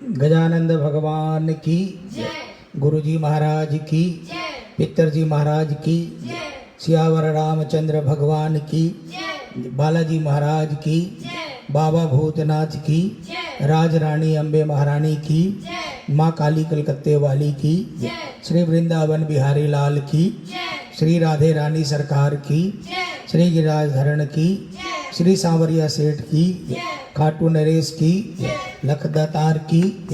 गजानंद भगवान की, गुरुजी महाराज की, पितरजी महाराज की, सियावर रामचंद्र भगवान की, बालाजी महाराज की, बाबा भूतनाथ की, राज रानी अम्बे महारानी की, माँ काली कलकत्ते वाली की, श्री वृंदावन बिहारी लाल की, श्री राधे रानी सरकार की, श्री गिरिराज धरण की, श्री सांवरिया सेठ की, खाटू नरेश की, लखदातार की,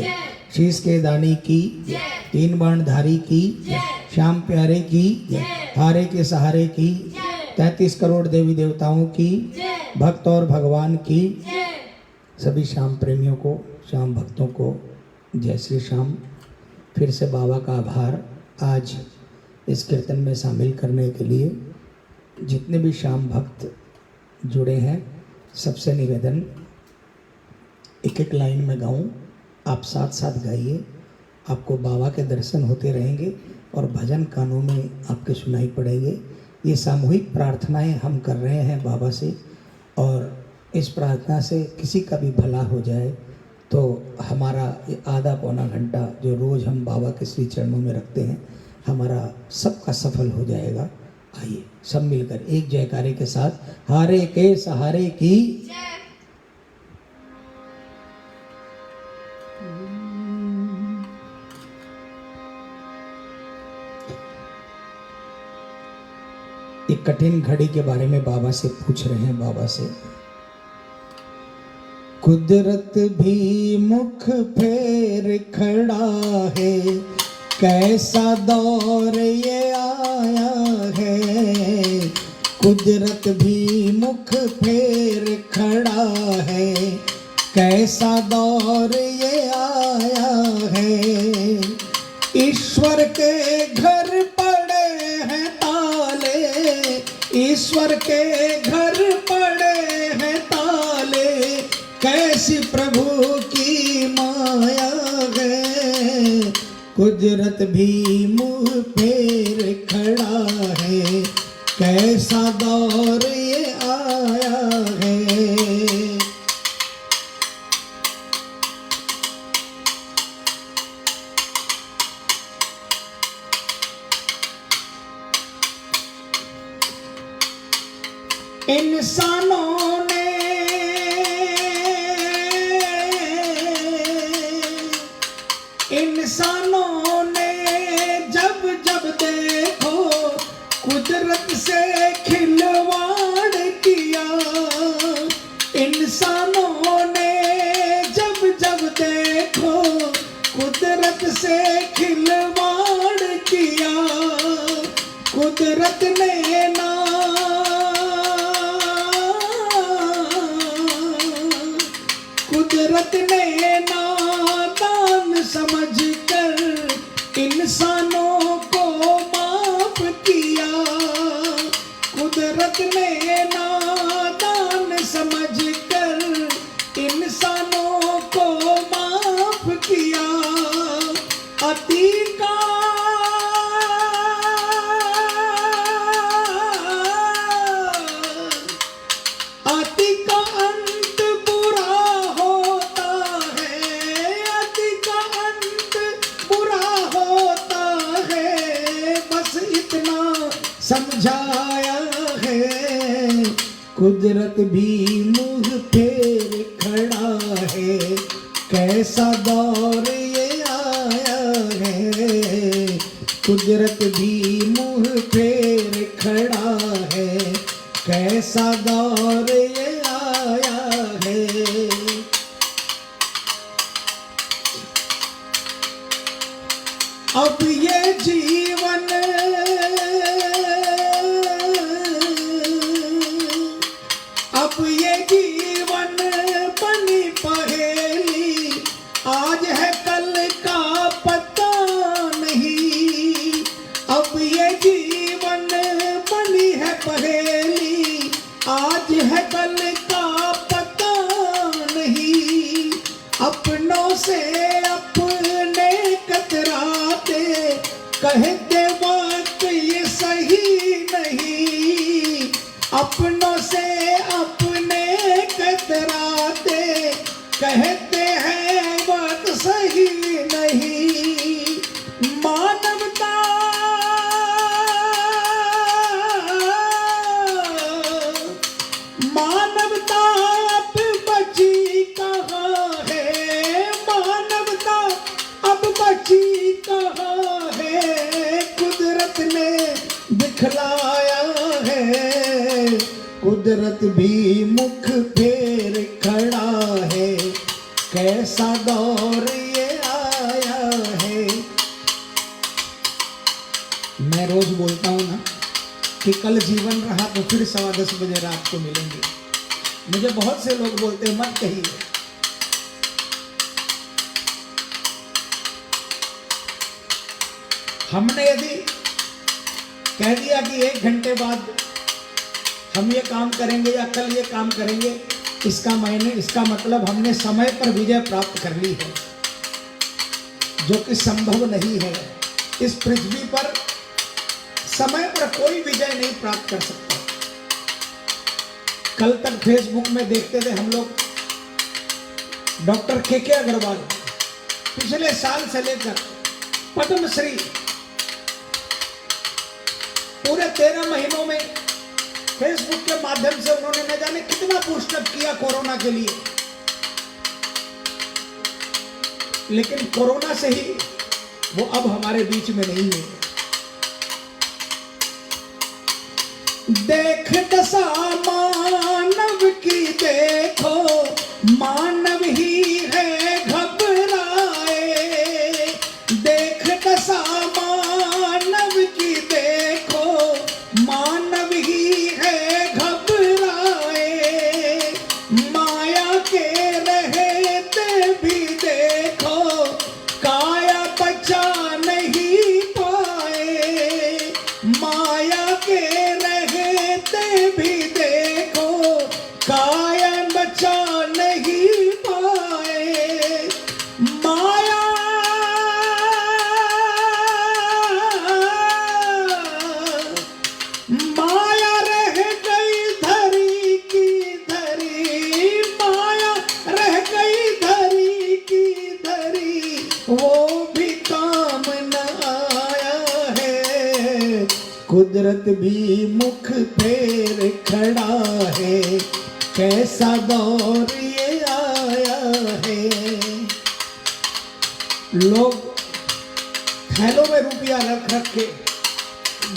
शीश के दानी की, तीन बाणधारी की, श्याम प्यारे की, हारे के सहारे की, 33 करोड़ देवी देवताओं की, भक्त और भगवान की, सभी श्याम प्रेमियों को, श्याम भक्तों को जय श्री श्याम। फिर से बाबा का आभार आज इस कीर्तन में शामिल करने के लिए। जितने भी श्याम भक्त जुड़े हैं सबसे निवेदन, एक एक लाइन में गाऊं, आप साथ साथ गाइए, आपको बाबा के दर्शन होते रहेंगे और भजन कानों में आपके सुनाई पड़ेंगे। ये सामूहिक प्रार्थनाएं हम कर रहे हैं बाबा से, और इस प्रार्थना से किसी का भी भला हो जाए तो हमारा आधा पौना घंटा जो रोज़ हम बाबा के श्री चरणों में रखते हैं, हमारा सबका सफल हो जाएगा। आइए सब मिलकर एक जयकारे के साथ, हारे के सहारे की, एक कठिन घड़ी के बारे में बाबा से पूछ रहे हैं। बाबा से, कुदरत भी मुख फेर खड़ा है, कैसा दौर ये आया है। कुदरत भी मुख फेर खड़ा है, कैसा दौर ये आया है। ईश्वर के घर पड़े हैं ताले, ईश्वर के घर पड़े हैं ताले, कैसी प्रभु की माया है। कुदरत भी मुँह फेर खड़ा है, कैसा दौर ये आया है। इंसानों ने जब जब देखो कुदरत से खिलवाड़ किया। इंसानों ने जब जब देखो कुदरत से खिलवाड़ किया। कुदरत ने ना कुदरत ने नादान समझकर इंसानों को माफ किया। कुदरत ने नादान समझकर इंसानों को माफ किया। अति का अंत बुरा होता है, अति का अंत बुरा होता है, बस इतना समझाया है। कुदरत भी मुँह फेर खड़ा है, कैसा दौर ये आया है। कुदरत भी मुँह फेर खड़ा है, कैसा दौर ये आया है। अब ये जीवन बनी पहेली, आज है कल का पता नहीं। अब ये जीवन बनी है पहेली, आज है कल का पता नहीं। अपनों से अपने कतराते, कहते वक्त ये सही नहीं। अपनों से अपने कतराते, कहते हैं बात सही कैसा दौर ये आया है। मैं रोज बोलता हूं ना कि कल जीवन रहा तो फिर 10:15 बजे रात को मिलेंगे। मुझे बहुत से लोग बोलते हैं मत कहिए। हमने यदि कह दिया कि 1 घंटे बाद हम ये काम करेंगे या कल ये काम करेंगे, इसका मतलब हमने समय पर विजय प्राप्त कर ली है, जो कि संभव नहीं है। इस पृथ्वी पर समय पर कोई विजय नहीं प्राप्त कर सकता। कल तक फेसबुक में देखते थे हम लोग डॉक्टर के अग्रवाल पिछले साल से लेकर पद्मश्री पूरे 13 महीनों में फेसबुक के माध्यम से उन्होंने न जाने कितना पुशअप किया कोरोना के लिए, लेकिन कोरोना से ही वो अब हमारे बीच में नहीं है। देख दशा मानव की, देखो मानव ही है घबराए। देख दशा मानव की, देखो मानव ही है घबराए। माया के रहते भी देखो काया बचा नहीं पाए। माया के भी देखो काया बचा नहीं पाए। माया माया रह गई धरी की धरी। माया रह गई धरी की धरी, वो भी काम न आया है। कुदरत भी मुख फेर खड़ा है, कैसा दौर ये आया है। लोग थैलों में रुपया रख रख के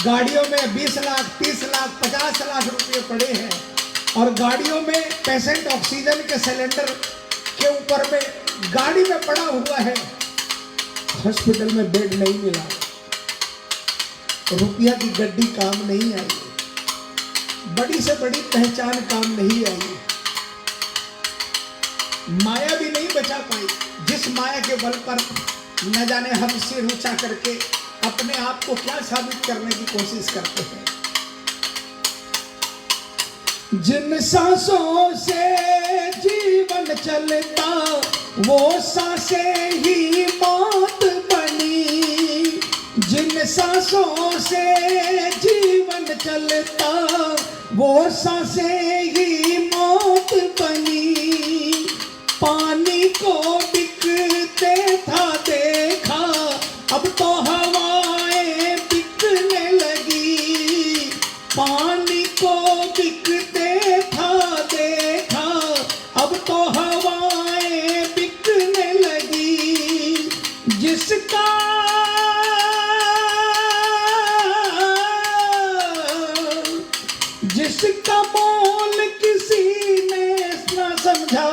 गाड़ियों में 20 लाख 30 लाख 50 लाख रुपए पड़े हैं, और गाड़ियों में पेशेंट ऑक्सीजन के सिलेंडर के ऊपर में गाड़ी में पड़ा हुआ है। हॉस्पिटल में बेड नहीं मिला, रुपया की गड्डी काम नहीं आई, बड़ी से बड़ी पहचान काम नहीं आई, माया भी नहीं बचा पाई, जिस माया के बल पर न जाने हम सिर ऊंचा करके अपने आप को क्या साबित करने की कोशिश करते हैं। जिन सांसों से जीवन चलता वो सांसें ही मौत बनी। जिन सांसों से जीवन चलता वो सांसें ही मौत बनी। पानी को बिकते था देखा, अब तो हवाएं बिकने लगी। पानी को बिकते था देखा, अब तो हवाएं बिकने लगी। जिसका मोल किसी ने न समझा,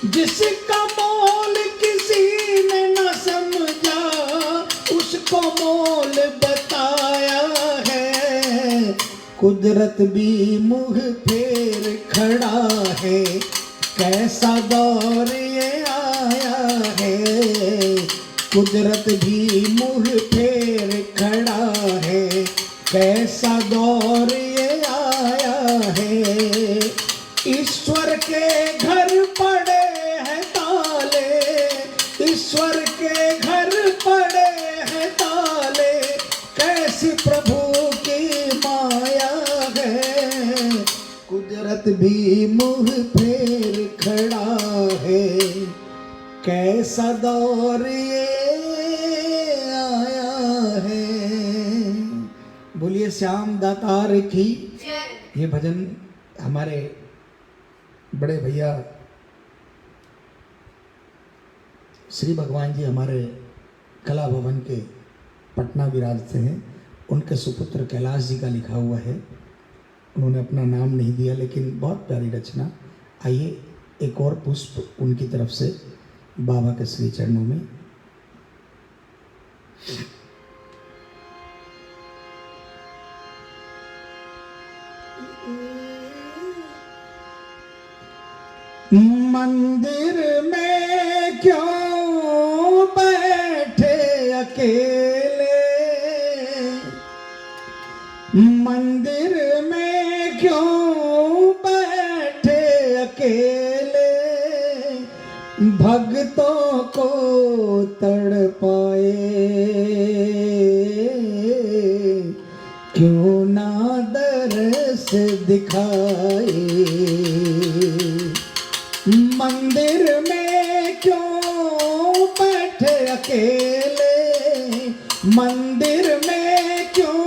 जिसका मोल किसी ने न समझा, उसको मोल बताया है। कुदरत भी मुंह फेर खड़ा है, कैसा दौर ये आया है। कुदरत भी मुंह फेर खड़ा है, कैसा दौर ये आया है। ईश्वर के घर पड़े हैं ताले, ईश्वर के घर पड़े हैं ताले, कैसी प्रभु की माया है। कुदरत भी मुंह फेर खड़ा है, कैसा दौर ये आया है। बोलिए श्याम दातार की। ये भजन हमारे बड़े भैया श्री भगवान जी हमारे कला भवन के पटना विराजते हैं, उनके सुपुत्र कैलाश जी का लिखा हुआ है। उन्होंने अपना नाम नहीं दिया, लेकिन बहुत प्यारी रचना। आइए एक और पुष्प उनकी तरफ से बाबा के श्री चरणों में। मंदिर में क्यों बैठे अकेले, मंदिर में क्यों बैठे अकेले, भक्तों को तड़पाए, क्यों ना दरस दिखाए। मंदिर में क्यों बैठे अकेले, मंदिर में क्यों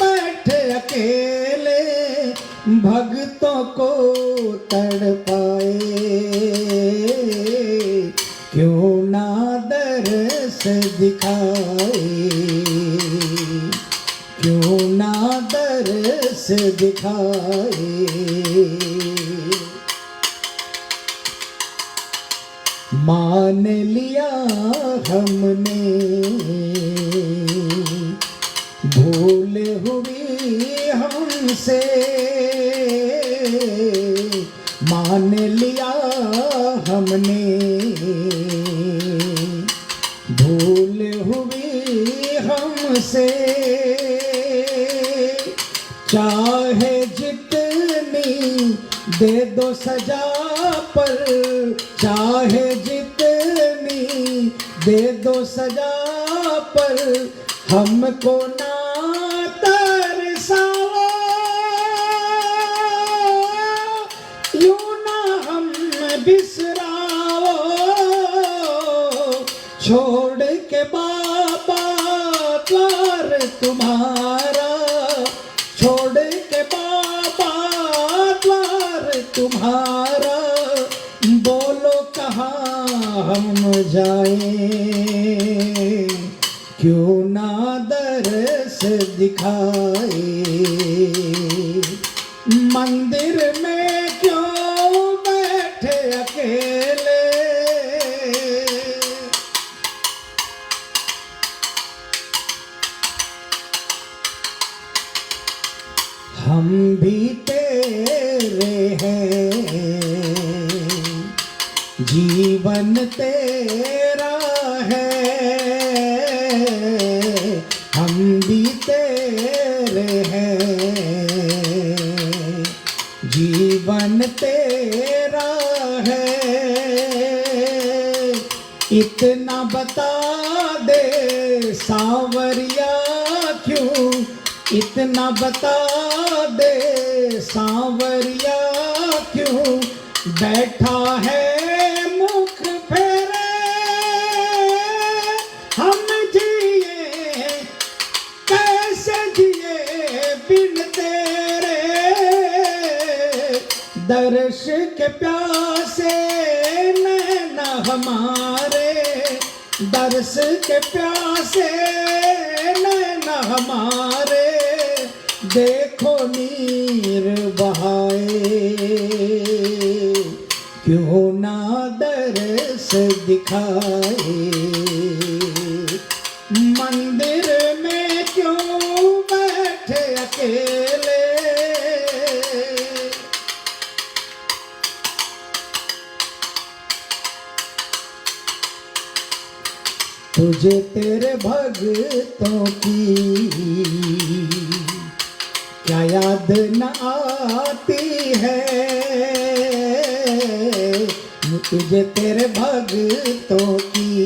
बैठे अकेले, भक्तों को तड़पाए, क्यों ना दरस दिखाए, क्यों ना दरस दिखाए। मान लिया हमने भूल हुई हमसे, मान लिया हमने भूल हुई हमसे, चाहे जितनी दे दो सजा पर, चाहे जितनी दे दो सजा पर, हमको ना तरसाओ, यूं ना हम बिसराओ, छोड़ के बाबा द्वार तुम्हारा, छोड़ के बाबा द्वार तुम्हारा, बोलो कहाँ हम जाएं, क्यों ना दरस दिखाए। मंदिर में क्यों बैठे अकेले, हम भी तेरे हैं, जीवन तेरा है, हम भी तेरे हैं, जीवन तेरा है, इतना बता दे सांवरिया क्यों, इतना बता दे सांवरिया क्यों, बैठा है मुख फेरे, हम जिए कैसे जिए बिन तेरे, दर्श के प्यासे नैना हमारे, दर्श के प्यासे नैना हमारे, देखो नीर बहाए, क्यों ना दरस दिखाए। मंदिर में क्यों बैठे अकेले, तुझे तेरे भक्तों की क्या याद न आती है, तुझे तेरे भक्तों की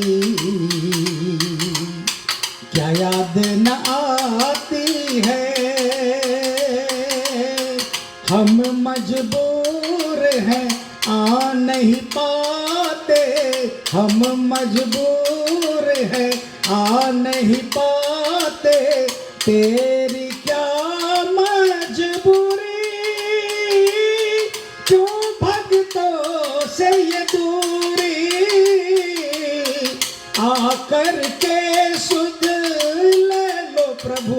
क्या याद न आती है, हम मजबूर हैं आ नहीं पाते, हम मजबूर हैं आ नहीं पाते, तेरी क्या मजबूरी, क्यों भक्तों से ये दूरी, आकर के सुध ले लो प्रभु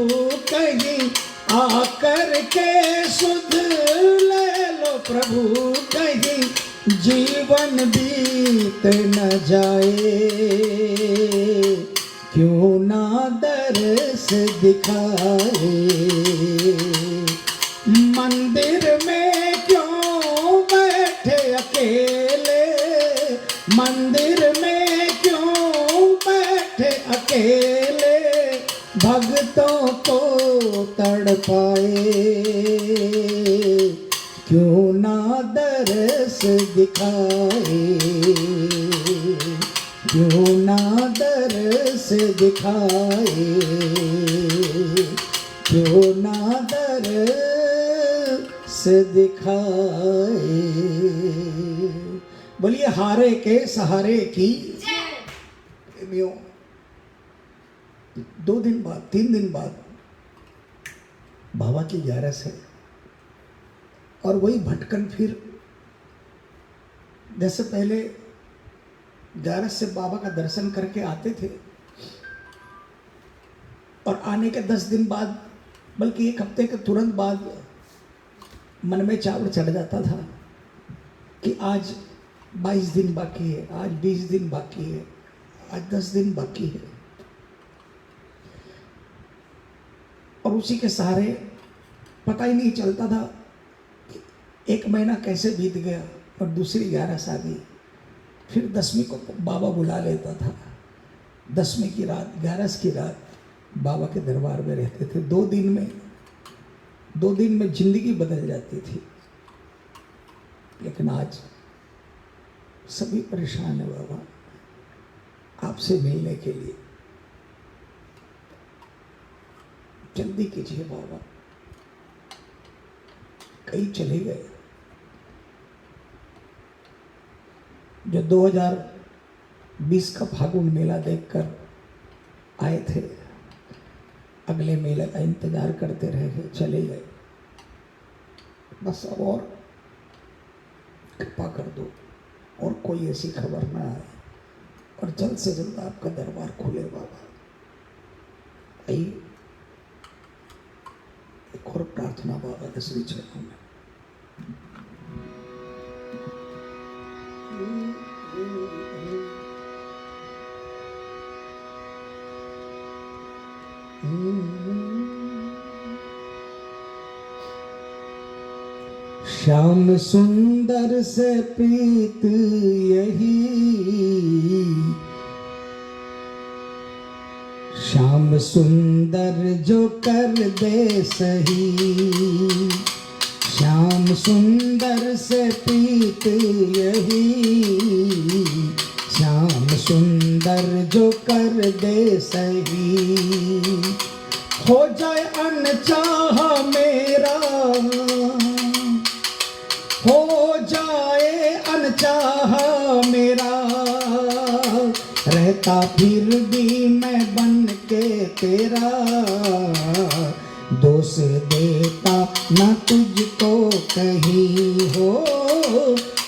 कहीं, आकर के सुध ले लो प्रभु कहीं, जीवन बीत न जाए, क्यों ना दरस दिखाए। मंदिर में क्यों बैठे अकेले, मंदिर में क्यों बैठे अकेले, भक्तों को तड़पाए, क्यों ना दरस दिखाए, क्यों ना दरस दिखाए, क्यों ना दरस दिखाए। बोलिए हारे के सहारे की जय। 2 दिन बाद 3 दिन बाद बाबा की 11 है और वही भटकन फिर, जैसे पहले 11 से बाबा का दर्शन करके आते थे और आने के 10 दिन बाद, बल्कि 1 हफ्ते के तुरंत बाद मन में चावड़ चढ़ जाता था कि आज 22 दिन बाकी है, आज 20 दिन बाकी है, आज 10 दिन बाकी है। और उसी के सहारे पता ही नहीं चलता था कि 1 महीना कैसे बीत गया और दूसरी 11 आ गई। फिर 10वीं को बाबा बुला लेता था, 10वीं की रात 11 की रात बाबा के दरबार में रहते थे। 2 दिन में जिंदगी बदल जाती थी। लेकिन आज सभी परेशान है बाबा आपसे मिलने के लिए। जल्दी कीजिए बाबा, कई चले गए जो 2020 का फागुन मेला देखकर आए थे, अगले मेले का इंतजार करते रहे, चले गए। बस अब और कृपा कर दो और कोई ऐसी खबर ना आए और जल्द से जल्द आपका दरबार खुले बाबा। आइए एक और प्रार्थना बाबा के श्री चरणों में। श्याम सुंदर से प्रीत यही, श्याम सुंदर जो कर दे सही, श्याम सुंदर से प्रीत यही, श्याम सुंदर जो कर दे सही। हो जाए अनचाहा मेरा, हो जाए अनचाहा मेरा, रहता फिर भी मैं बन के तेरा, दोष देता न तुझको कहीं। हो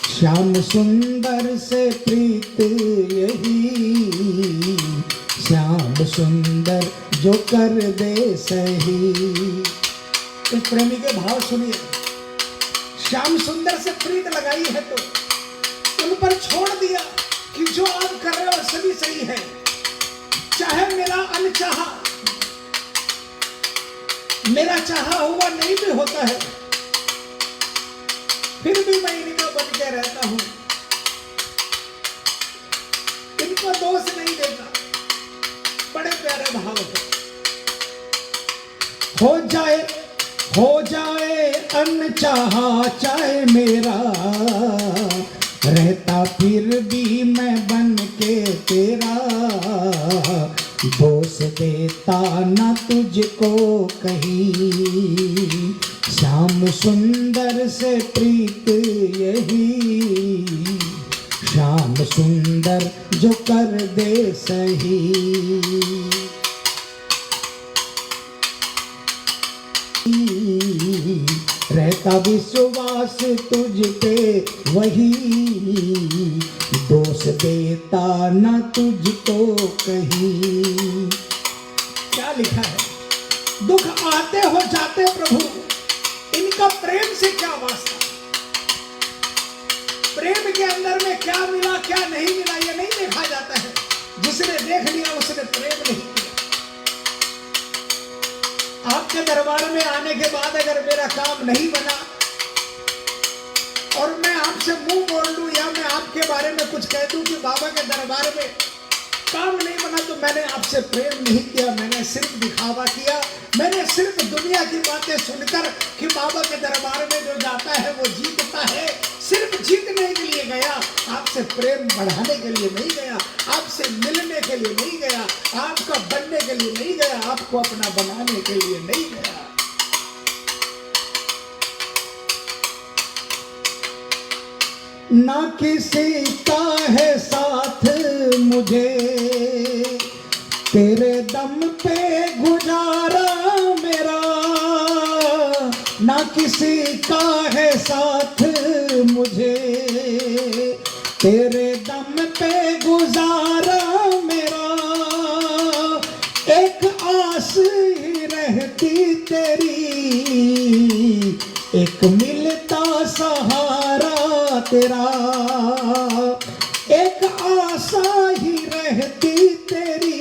श्याम सुंदर से प्रीत यही, श्याम सुंदर जो कर दे सही। इस प्रेमी के भाव सुनिए। श्याम सुंदर से प्रीत लगाई है तो उन पर छोड़ दिया कि जो आप कर रहे हो सभी सही है, चाहे मेरा अनचाहा, मेरा चाहा हुआ नहीं भी होता है, फिर भी मैं इनका बन के रहता हूं, इनको दोष नहीं देता। बड़े प्यारे भाव है। हो जाए अनचाहा चाहे मेरा, रहता फिर भी मैं बन के तेरा, दोष देता न तुझको कहीं। श्याम सुंदर से प्रीत यही, श्याम सुंदर जो कर दे सही। रहता विश्वास तुझ पे वही, दोष देता न तुझको कहीं। क्या लिखा है? दुख आते हो जाते प्रभु, इनका प्रेम से क्या वास्ता। प्रेम के अंदर में क्या मिला क्या नहीं मिला ये नहीं देखा जाता है। जिसने देख लिया उसने प्रेम नहीं किया। आपके दरबार में आने के बाद अगर मेरा काम नहीं बना और मैं आपसे मुंह मोड़ लूं या मैं आपके बारे में कुछ कह दूं कि बाबा के दरबार में काम नहीं बना, तो मैंने आपसे प्रेम नहीं किया, मैंने सिर्फ दिखावा किया। मैंने सिर्फ दुनिया की बातें सुनकर कि बाबा के दरबार में जो जाता है वो जीतता है, सिर्फ जीतने के लिए गया, आपसे प्रेम बढ़ाने के लिए नहीं गया, आपसे मिलने के लिए नहीं गया, आपका बनने के लिए नहीं गया, आपको अपना बनाने के लिए नहीं गया। ना किसी का है साथ मुझे, तेरे दम पे गुजारा मेरा। ना किसी का है साथ मुझे, तेरे दम पे गुजारा मेरा। एक आस ही रहती तेरी, एक मिलता सहारा तेरा। एक आशा ही रहती तेरी,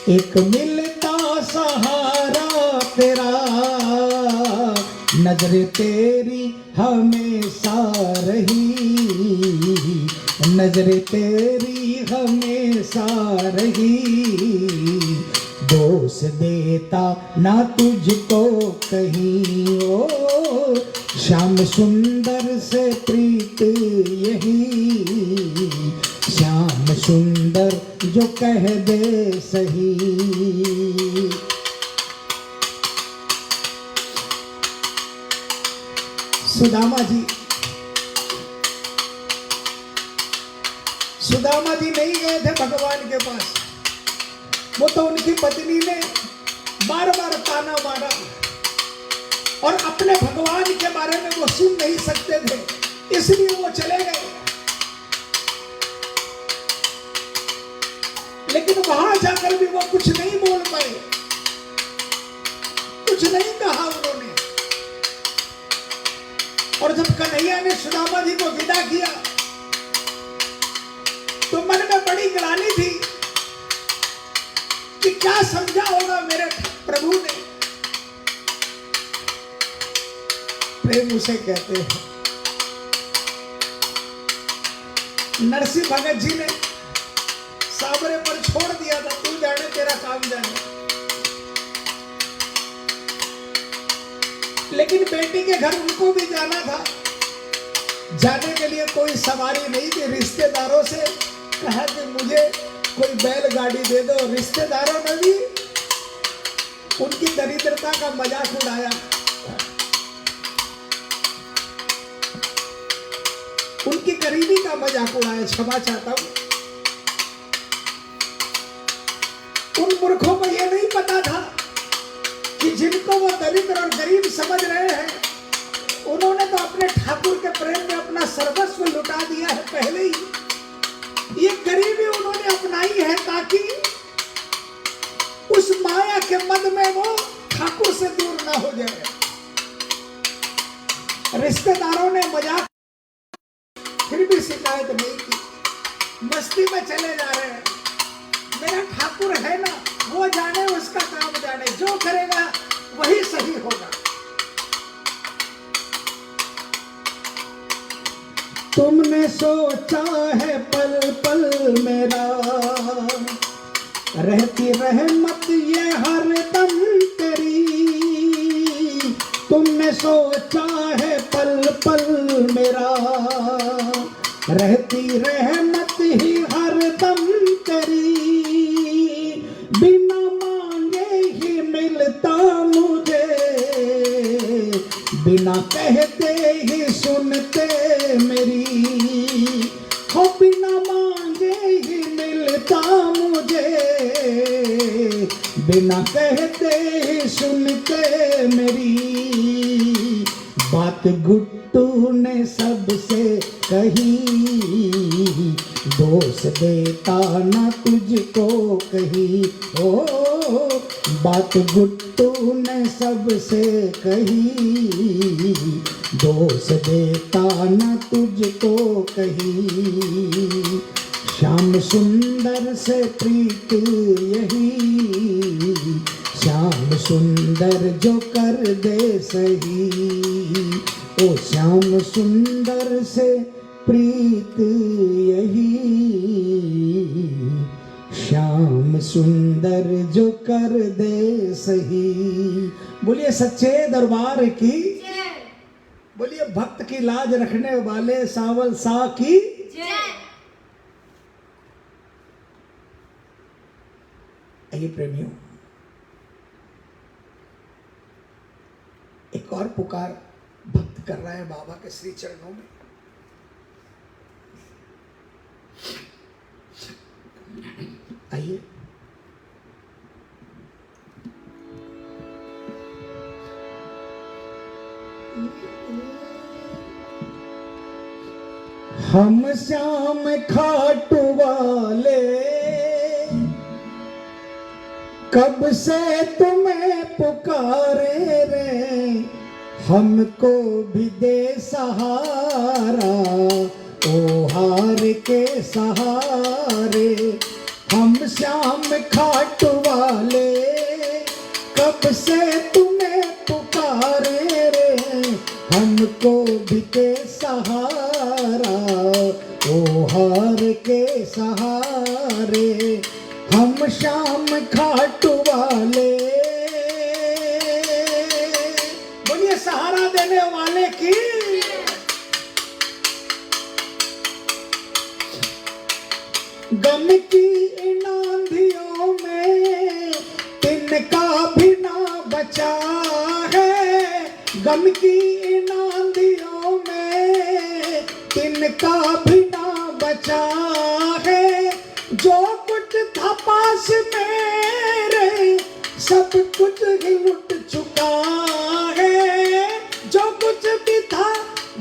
एक मिलता सहारा तेरा। नजर तेरी हमेशा रही, नजर तेरी हमेशा रही। दोष देता ना तुझको कहीं, ओ श्याम सुंदर से प्रीत यही। श्याम सुंदर जो कह दे सही। सुदामा जी, सुदामा जी नहीं गए थे भगवान के पास। वो तो उनकी पत्नी ने बार बार ताना मारा और अपने भगवान के बारे में वो सुन नहीं सकते थे, इसलिए वो चले गए। लेकिन वहां जाकर भी वो कुछ नहीं बोल पाए, कुछ नहीं कहा उन्होंने। और जब कन्हैया ने सुदामा जी को विदा किया तो मन में बड़ी ग्लानि थी कि क्या समझा होगा मेरे प्रभु ने। प्रेम उसे कहते हैं। नरसिंह भगत जी ने साबरे पर छोड़ दिया था, तू जाने तेरा काम जाने। लेकिन बेटी के घर उनको भी जाना था। जाने के लिए कोई सवारी नहीं थी। रिश्तेदारों से कहा कि मुझे कोई बैलगाड़ी दे दो। रिश्तेदारों ने भी उनकी दरिद्रता का मजाक उड़ाया। उनकी गरीबी का मजाक उड़ाया। क्षमा चाहता हूं। उन मूर्खों को यह नहीं पता था कि जिनको वो दरिद्र और गरीब समझ रहे हैं, उन्होंने तो अपने ठाकुर के प्रेम में अपना सर्वस्व लुटा दिया है पहले ही। ये गरीबी उन्होंने अपनाई है ताकि उस माया के मद में वो ठाकुर से दूर ना हो जाए। रिश्तेदारों ने मजाक फिर भी शिकायत नहीं की। मस्ती में चले जा रहे हैं। मेरा ठाकुर है ना, वो जाने, उसका काम जाने, जो करेगा वही सही होगा। तुमने सोचा है पल पल मेरा, रहती रहमत ये हरदम तेरी। तुमने सोचा है पल पल मेरा, रहती रहमत ही हरदम तेरी। बिना मांगे ही मिलता मुझे, बिना कहते ही सुनते मेरी। हो बिना मांगे ही मिलता मुझे, बिना कहते ही सुनते मेरी। बात गुट्टू ने सबसे कही, दोष देता ना तुझको कही। ओ बात गुट्टू ने सबसे कही, दोष देता न तुझको कही। श्याम सुंदर से प्रीत यही, श्याम सुंदर जो कर दे सही। ओ श्याम सुंदर से प्रीत यही, श्याम सुंदर जो कर दे सही। बोलिए सच्चे दरबार की, बोलिए भक्त की लाज रखने वाले सावल सा की। आइए प्रेमियों, एक और पुकार भक्त कर रहा है बाबा के श्री चरणों में। आइए हम श्याम खाटू वाले कब से तुम्हें पुकारे रे, हमको भी दे सहारा ओ हार के सहारे। हम श्याम खाटू वाले कब से तुम्हें पुकारे रे, हमको भी दे सहारा ओ हार के सहारे। हम श्याम खाटू वाले, बोलिए सहारा देने वाले की। गम की इन आंधियों में तिनका भी ना बचा है, गम की इन आंधियों में तिनका भी ना बचा है। जो कुछ था पास मेरे सब कुछ ही लुट चुका है, जो कुछ भी था,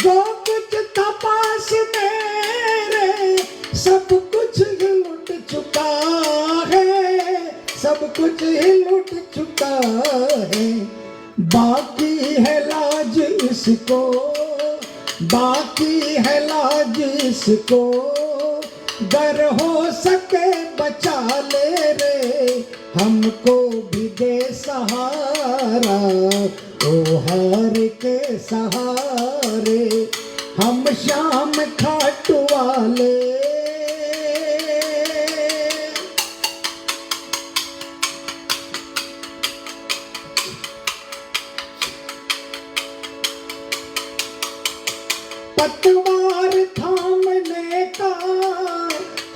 जो कुछ था पास मेरे सब कुछ ही लुट चुका है, सब कुछ ही लुट चुका है। बाकी है लाज इसको, बाकी है लाज इसको, गर हो सके बचा ले रे, हमको भी दे सहारा ओ हार के सहारे। हम श्याम खाटू वाले, पतवार थामने का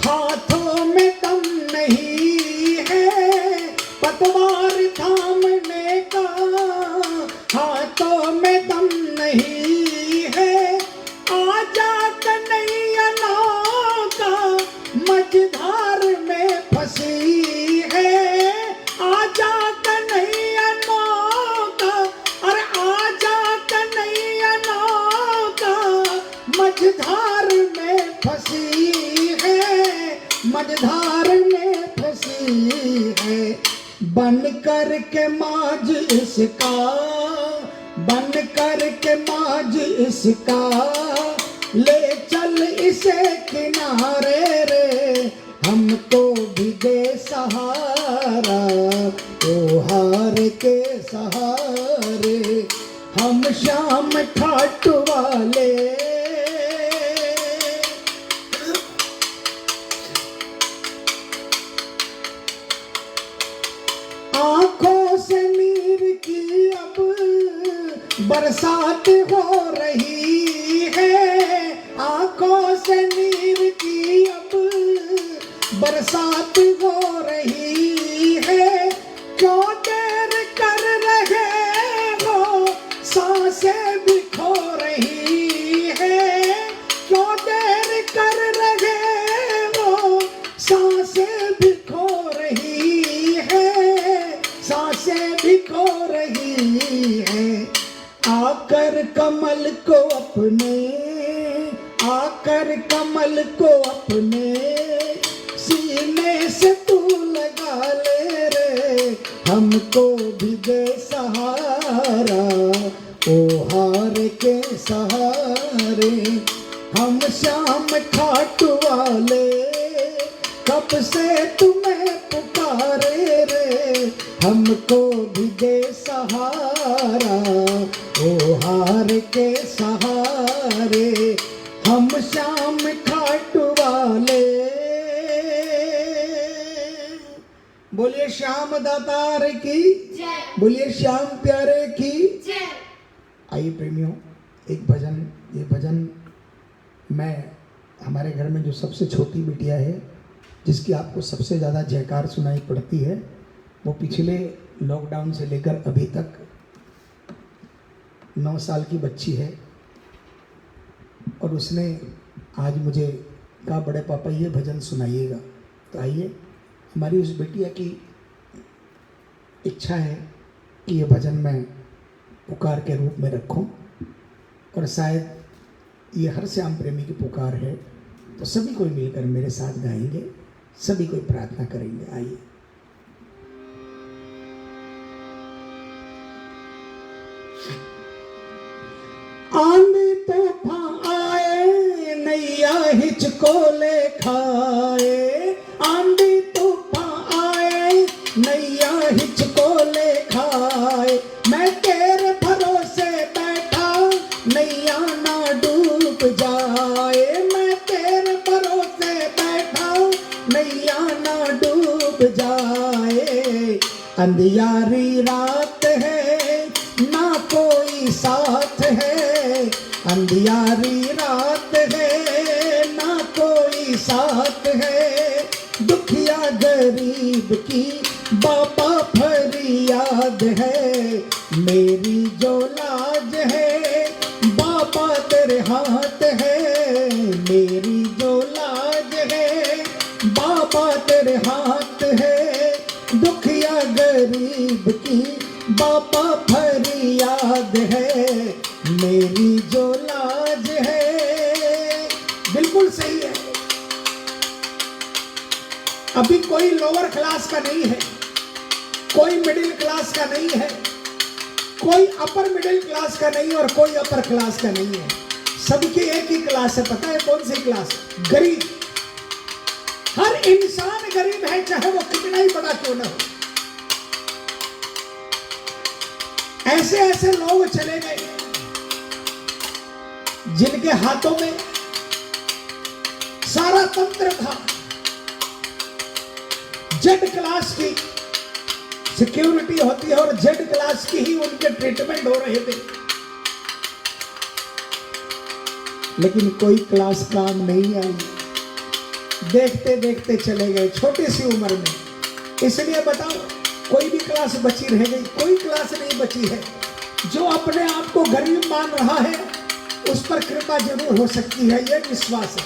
हाथों में दम नहीं है, पतवार थामने का हाथों में दम नहीं है। आजा कन्हैया नौका मझधार में फंसी है, आजा कन्हैया नौका, अरे आजा कन्हैया नौका मझधार में फंसी है, मझधार में फंसी है। बन कर के माज इसका, बन कर के माज इसका, ले चल इसे किनारे रे, हमको भी दे सहारा ओ हार के सहारे। हम श्याम खाटू वाले, आंखों से नीर की अब बरसात हो रही है, आंखों से नीर की अब बरसात हो रही है। क्यों देर कर रहे हो, सांसें भी खो रही है, क्यों देर कर रहे हो, सांसें भी खो रही है, सांसें भी खो रही है। आकर कमल को अपने, आकर कमल को अपने सीने से तू लगा ले रे, हमको भी दे सहारा, ओ हार के सहारे। हम श्याम खाटू वाले कब से तुम्हें पुकारे रे, हमको भी दे सहारा, ओ हार के सहारे। हम श्याम खाटू वाले। बोलिए श्याम दातार की जय, बोलिए श्याम प्यारे की जय। आइए प्रेमियों, एक भजन, ये भजन मैं हमारे घर में जो सबसे छोटी बिटिया है, जिसकी आपको सबसे ज़्यादा जयकार सुनाई पड़ती है, वो पिछले लॉकडाउन से लेकर अभी तक 9 साल की बच्ची है। और उसने आज मुझे कहा बड़े पापा ये भजन सुनाइएगा। तो आइए, हमारी उस बिटिया की इच्छा है कि ये भजन मैं पुकार के रूप में रखूं, और शायद ये हर श्याम प्रेमी की पुकार है, तो सभी कोई मिलकर मेरे साथ गाएंगे, सभी कोई प्रार्थना करेंगे। आइए। आंधी तूफान आए, नैया हिचको ले खाए, आंधी तूफान आए, नैया हिचको ले खाए। मैं तेरे भरोसे बैठा, नैया ना डूब जाए, मैं तेरे भरोसे बैठा, नैया ना डूब जाए। अंधियारी रात है, ना कोई साथ है, अंधियारी रात है, ना कोई साथ है। दुखिया गरीब की बाबा फरियाद है, मेरी जो लाज है बाबा तेरे हाथ है, मेरी जो लाज है बाबा तेरे हाथ है। दुखिया गरीब की बाबा फरियाद है, मेरी जो लाज है। बिल्कुल सही है। अभी कोई लोअर क्लास का नहीं है, कोई मिडिल क्लास का नहीं है, कोई अपर मिडिल क्लास का नहीं, और कोई अपर क्लास का नहीं है। सबकी एक ही क्लास है। पता है कौन सी क्लास? गरीब। हर इंसान गरीब है, चाहे वो कितना ही बड़ा क्यों ना हो। ऐसे ऐसे लोग चले गए जिनके हाथों में सारा तंत्र था। जेड क्लास की सिक्योरिटी होती है, और जेड क्लास की ही उनके ट्रीटमेंट हो रहे थे, लेकिन कोई क्लास काम नहीं आई। देखते देखते चले गए छोटी सी उम्र में। इसलिए बताओ, कोई भी क्लास बची रह गई? कोई क्लास नहीं बची है। जो अपने आप को गरीब मान रहा है, उस पर कृपा जरूर हो सकती है, यह विश्वास है।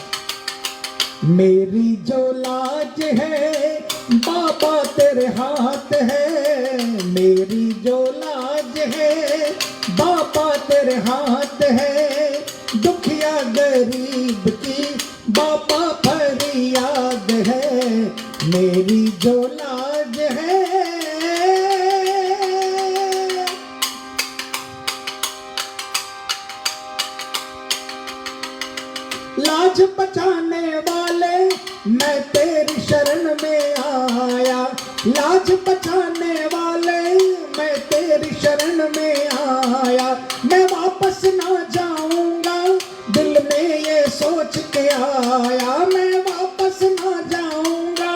मेरी जो लाज है बाबा तेरे हाथ है, मेरी जो लाज है बाबा तेरे हाथ है। दुखिया गरीब की बाबा फरियाद है, मेरी जो लाज है। लाज बचाने वाले मैं तेरी शरण में आया, लाज बचाने वाले मैं तेरी शरण में आया। मैं वापस ना जाऊंगा, दिल में ये सोच के आया, मैं वापस ना जाऊंगा,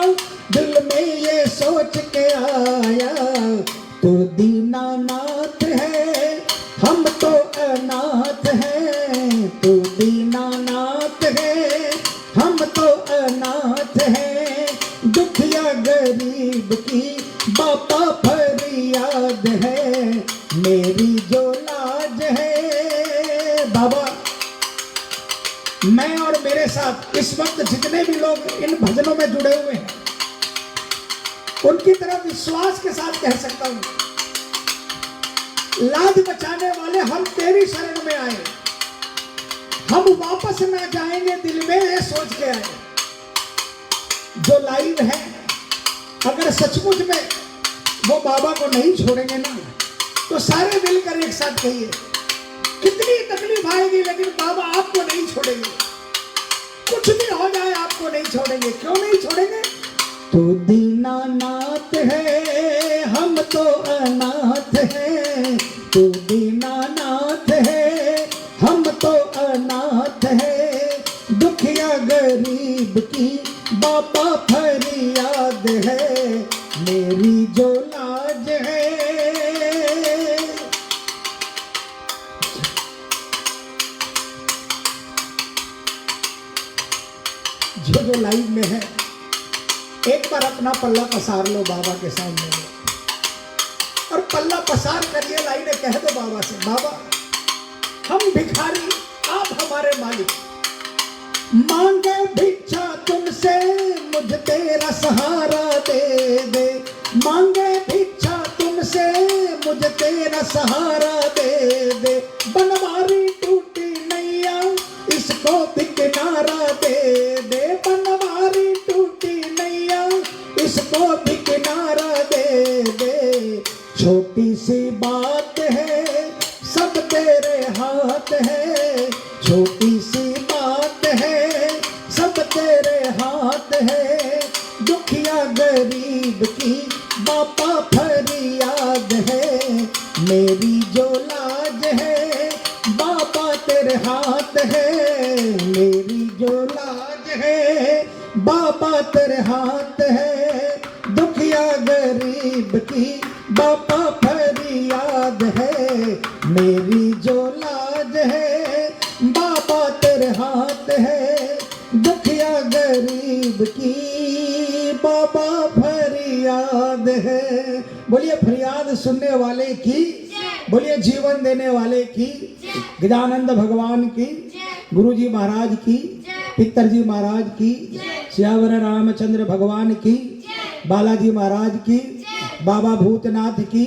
दिल में ये सोच के आया। तू दीनानाथ है, हम तो अनाथ हैं, तू दीनानाथ है, हम तो अनाथ हैं। दुखिया गरीब की बाबा फरियाद है, मेरी जो लाज है। बाबा, मैं और मेरे साथ इस वक्त जितने भी लोग इन भजनों में जुड़े हुए हैं, उनकी तरफ विश्वास के साथ कह सकता हूं, लाज बचाने वाले हम तेरी शरण में आए, हम वापस ना जाएंगे, दिल में ये सोच के आए। जो लाइव है, अगर सचमुच में वो बाबा को नहीं छोड़ेंगे ना, तो सारे मिलकर एक साथ कहिए, कितनी तकलीफ आएगी लेकिन बाबा आपको नहीं छोड़ेंगे। कुछ भी हो जाए आपको नहीं छोड़ेंगे। क्यों नहीं छोड़ेंगे? तू दीनानाथ है, हम तो अनाथ हैं। तू दीनानाथ है, हम तो अनाथ हैं। दुखिया गरीब की बाबा फरियाद है, मेरी जो लाज है। जो लाइव में है, एक बार अपना पल्ला पसार लो बाबा के सामने और पल्ला पसार करिए, लाइनें कह दो बाबा से, बाबा हम भिखारी, आप हमारे मालिक, मांगे भिक्षा तुमसे, मुझ तेरा सहारा दे दे। मांगे भिक्षा तुमसे, मुझ तेरा सहारा दे दे। बनवारी टूटी नैया, इसको भी किनारा दे दे। बनवारी टूटी नैया, इसको भी किनारा दे दे। छोटी सी बात है, सब तेरे हाथ है। छोटी सी बात है, सब तेरे हाथ है। दुखिया गरीब की बाबा फरियाद है, मेरी जो लाज है बाबा तेरे हाथ है। मेरी जो लाज है बाबा तेरे हाथ है। दुखिया गरीब की बाबा फरियाद है, मेरी जो लाज है बाबा तेरे हाथ है। दुखिया गरीब की बाबा फरियाद है। बोलिए फरियाद सुनने वाले की, बोलिए जीवन देने वाले की, गजानंद भगवान की, गुरु जी महाराज की, पितर जी महाराज की, सियावर रामचंद्र भगवान की, बालाजी महाराज की, बाबा भूतनाथ की,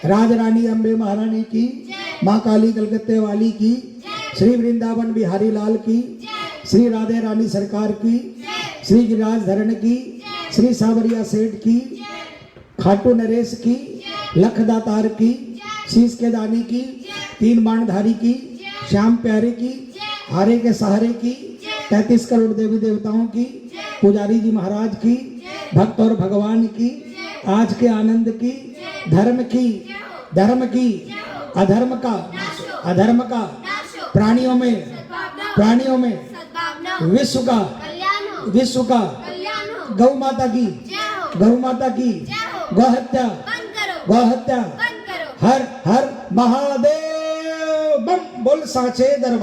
राजरानी अम्बे महारानी की, माँ काली कलकत्ते वाली की, श्री वृंदावन बिहारी लाल की, श्री राधे रानी सरकार की, श्री गिरिराज धरण की, श्री सावरिया सेठ की, खाटू नरेश की, लखदातार की, शीश के दानी की, तीन बाणधारी की, श्याम प्यारे की, हारे के सहारे की, 33 करोड़ देवी देवताओं की, पुजारी जी महाराज की, भक्त और भगवान की, आज के आनंद की, धर्म की, अधर्म का, प्राणियों में विश्व का, गौ माता की, गौ हत्या, हर हर महादेव। बम बोल साचे दरबार।